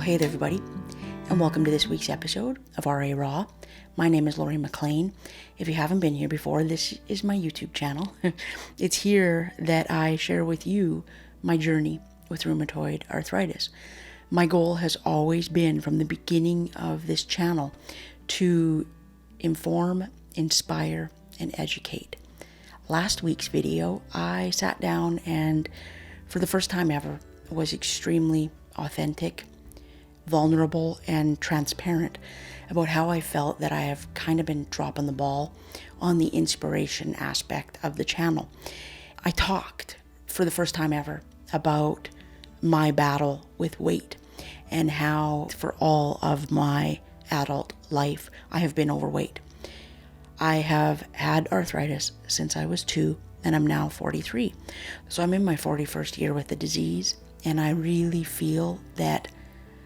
Well, hey there, everybody, and welcome to this week's episode of RA Raw. My name is Lori MacLean. If you haven't been here before, this is my YouTube channel. It's here that I share with you my journey with rheumatoid arthritis. My goal has always been, from the beginning of this channel, to inform, inspire, and educate. Last week's video, I sat down and, for the first time ever, was extremely authentic, vulnerable, and transparent about how I felt that I have kind of been dropping the ball on the inspiration aspect of the channel. I talked, for the first time ever, about my battle with weight and how, for all of my adult life, I have been overweight. I have had arthritis since I was 2, and I'm now 43. So I'm in my 41st year with the disease, and I really feel that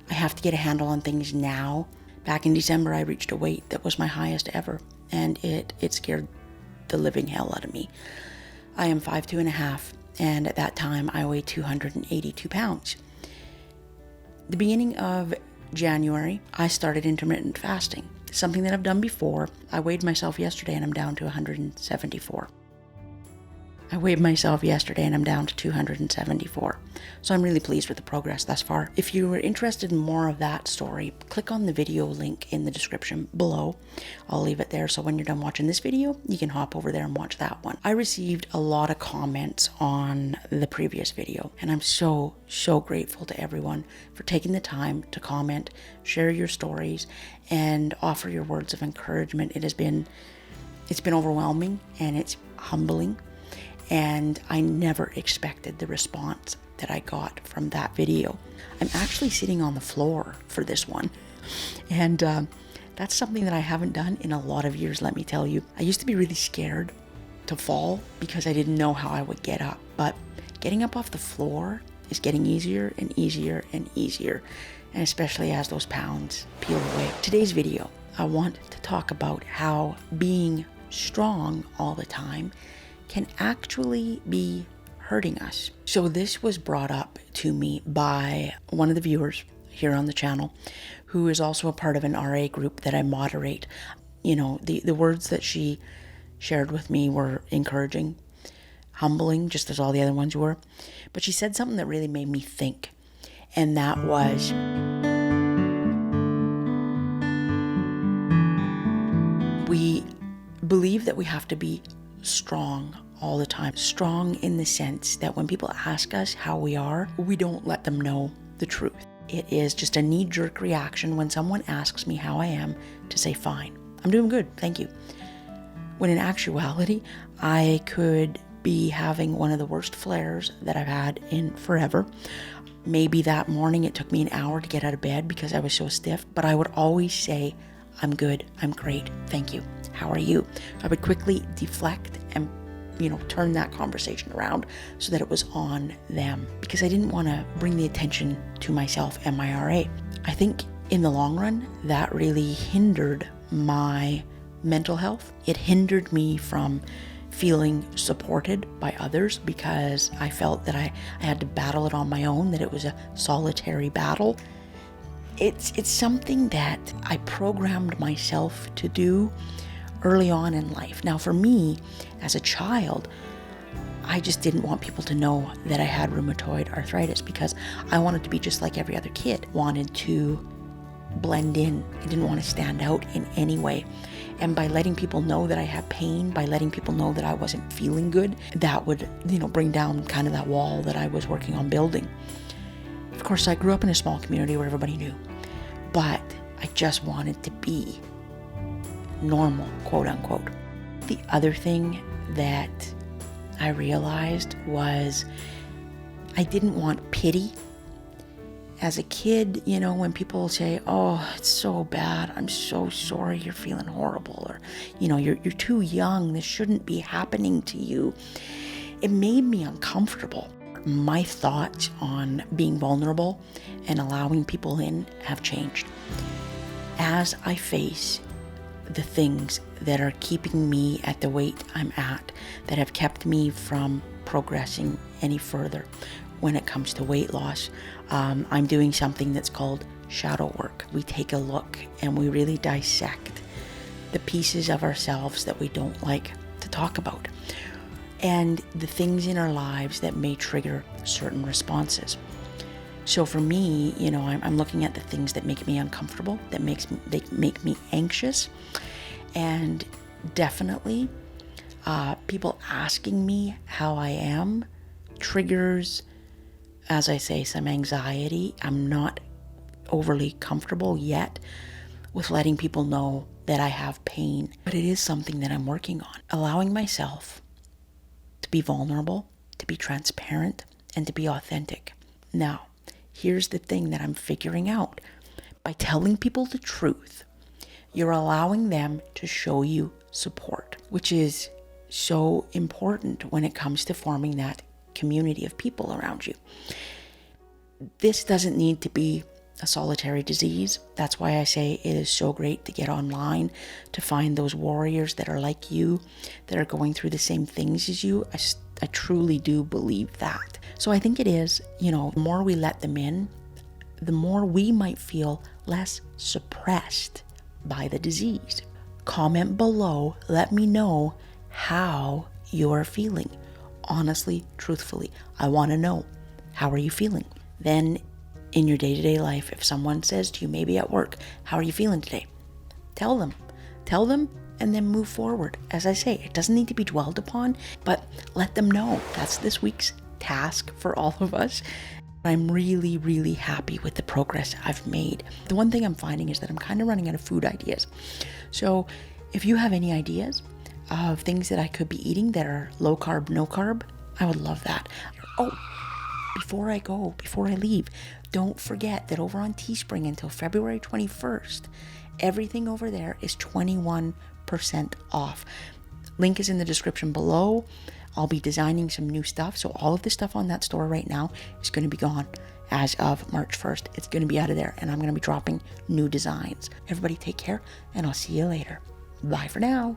I have to get a handle on things now. Back in December, I reached a weight that was my highest ever, and it scared the living hell out of me. I am 5'2.5", and at that time, I weighed 282 pounds. The beginning of January, I started intermittent fasting, something that I've done before. I weighed myself yesterday, and I'm down to 174. I weighed myself yesterday and I'm down to 274. So I'm really pleased with the progress thus far. If you are interested in more of that story, click on the video link in the description below. I'll leave it there so when you're done watching this video, you can hop over there and watch that one. I received a lot of comments on the previous video, and I'm so grateful to everyone for taking the time to comment, share your stories, and offer your words of encouragement. It's been overwhelming and it's humbling. And I never expected the response that I got from that video. I'm actually sitting on the floor for this one. And that's something that I haven't done in a lot of years, let me tell you. I used to be really scared to fall because I didn't know how I would get up. But getting up off the floor is getting easier and easier and easier. And especially as those pounds peel away. Today's video, I want to talk about how being strong all the time can actually be hurting us. So this was brought up to me by one of the viewers here on the channel, who is also a part of an RA group that I moderate. You know, the words that she shared with me were encouraging, humbling, just as all the other ones were. But she said something that really made me think, and that was, we believe that we have to be strong all the time. Strong in the sense that when people ask us how we are, we don't let them know the truth. It is just a knee-jerk reaction when someone asks me how I am to say, fine, I'm doing good, thank you. When in actuality, I could be having one of the worst flares that I've had in forever. Maybe that morning it took me an hour to get out of bed because I was so stiff, but I would always say, I'm good, I'm great, thank you. How are you? I would quickly deflect and, turn that conversation around so that it was on them, because I didn't want to bring the attention to myself and my RA. I think in the long run, that really hindered my mental health. It hindered me from feeling supported by others because I felt that I had to battle it on my own, that it was a solitary battle. It's something that I programmed myself to do early on in life. Now, for me, as a child, I just didn't want people to know that I had rheumatoid arthritis because I wanted to be just like every other kid, wanted to blend in. I didn't want to stand out in any way. And by letting people know that I had pain, by letting people know that I wasn't feeling good, that would, bring down kind of that wall that I was working on building. Of course, I grew up in a small community where everybody knew, but I just wanted to be normal, quote unquote. The other thing that I realized was I didn't want pity. As a kid, when people say, oh, it's so bad, I'm so sorry, you're feeling horrible, or, you're too young, this shouldn't be happening to you. It made me uncomfortable. My thoughts on being vulnerable and allowing people in have changed. As I face the things that are keeping me at the weight I'm at, that have kept me from progressing any further when it comes to weight loss, I'm doing something that's called shadow work. We take a look and we really dissect the pieces of ourselves that we don't like to talk about, and the things in our lives that may trigger certain responses. So for me, I'm looking at the things that make me uncomfortable, that make me anxious, and definitely people asking me how I am triggers, as I say, some anxiety. I'm not overly comfortable yet with letting people know that I have pain, but it is something that I'm working on. Allowing myself to be vulnerable, to be transparent, and to be authentic. Now, here's the thing that I'm figuring out. By telling people the truth, you're allowing them to show you support, which is so important when it comes to forming that community of people around you. This doesn't need to be a solitary disease. That's why I say it is so great to get online, to find those warriors that are like you, that are going through the same things as you. I truly do believe that. So I think it is, the more we let them in, the more we might feel less suppressed by the disease. Comment below, let me know how you're feeling. Honestly, truthfully, I want to know, how are you feeling? Then in your day-to-day life, if someone says to you, maybe at work, how are you feeling today? Tell them, and then move forward. As I say, it doesn't need to be dwelled upon, but let them know. That's this week's task for all of us. I'm really, really happy with the progress I've made. The one thing I'm finding is that I'm kind of running out of food ideas. So if you have any ideas of things that I could be eating that are low carb, no carb, I would love that. Oh, before I leave, don't forget that over on Teespring until February 21st, everything over there is 21% off. Link is in the description below. I'll be designing some new stuff. So all of the stuff on that store right now is going to be gone as of March 1st. It's going to be out of there, and I'm going to be dropping new designs. Everybody take care, and I'll see you later. Bye for now.